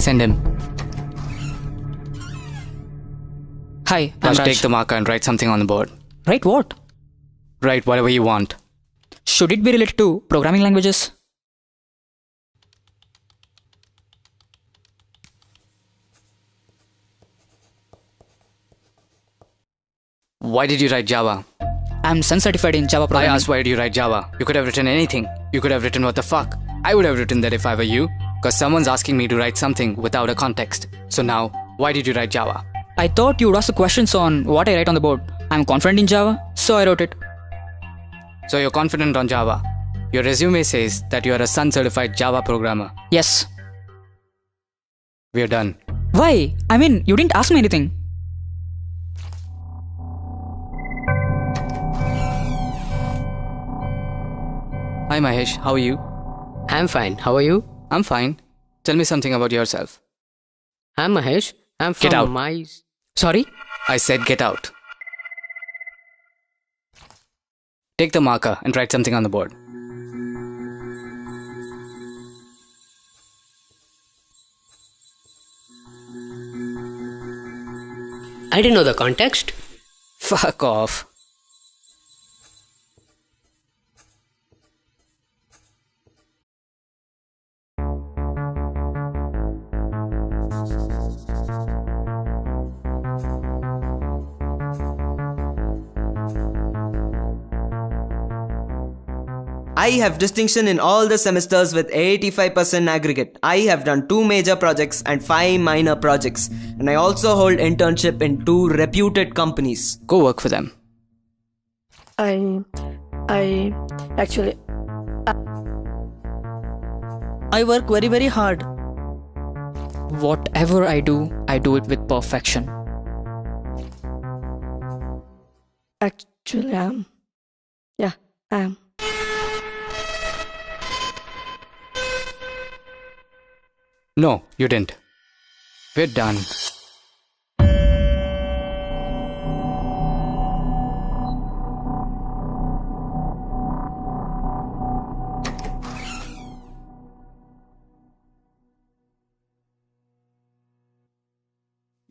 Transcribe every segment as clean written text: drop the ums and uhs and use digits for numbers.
Send him. Hi, I'm Raj, Raj. take the marker and write something on the board. Right, what? Write whatever you want. Should it be related to programming languages? Why did you write Java? I'm Sun certified in Java I programming. asked why did you write Java? You could have written anything. You could have written what the fuck. I would have written that if I were you, because someone's asking me to write something without a context. So now, why did you write Java? I thought you would ask the questions on what I write on the board. I'm confident in Java, so I wrote it. So you're confident on Java. Your resume says that you are a Sun certified Java programmer. Yes. We're done. Why? I mean, you didn't ask me anything. Hi Mahesh, how are you? I'm fine. How are you? I'm fine. Tell me something about yourself. I'm Mahesh. I'm from Get out. Sorry? I said get out. Take the marker and write something on the board. I didn't know the context. Fuck off. I have distinction in all the semesters with 85% aggregate. I have done 2 major projects and 5 minor projects. And I also hold internship in 2 reputed companies. Go work for them. I actually I work very hard. Whatever I do it with perfection. Actually, I am. No, you didn't. We're done.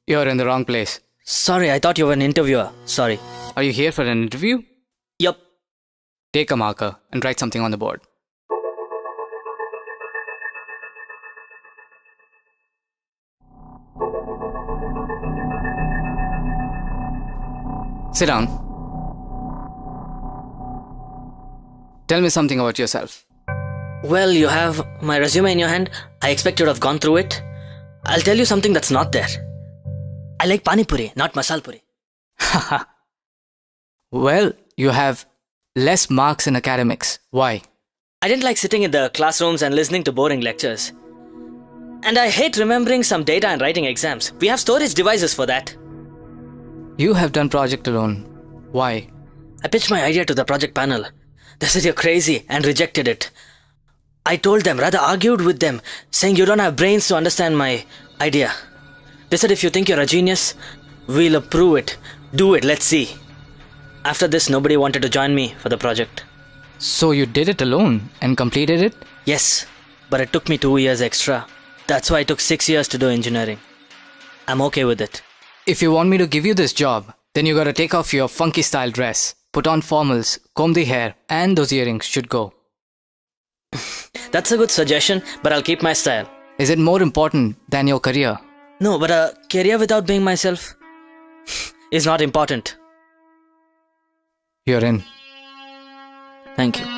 You're in the wrong place. Sorry, I thought you were an interviewer. Sorry. Are you here for an interview? Yup. Take a marker and write something on the board. Sit down. Tell me something about yourself. Well, you have my resume in your hand. I expect you to have gone through it. I'll tell you something that's not there. I like pani puri, not masal puri. Well, you have less marks in academics. Why? I didn't like sitting in the classrooms and listening to boring lectures. And I hate remembering some data and writing exams. We have storage devices for that. You have done project alone. Why? I pitched my idea to the project panel. They said you're crazy and rejected it. I told them, rather argued with them, saying you don't have brains to understand my idea. They said if you think you're a genius, we'll approve it. Do it, let's see. After this, nobody wanted to join me for the project. So you did it alone and completed it? Yes, but it took me 2 years extra. That's why it took 6 years to do engineering. I'm okay with it. If you want me to give you this job, then you gotta take off your funky style dress, put on formals, comb the hair, and those earrings should go. That's a good suggestion, but I'll keep my style. Is it more important than your career? No, but a career without being myself is not important. You're in. Thank you.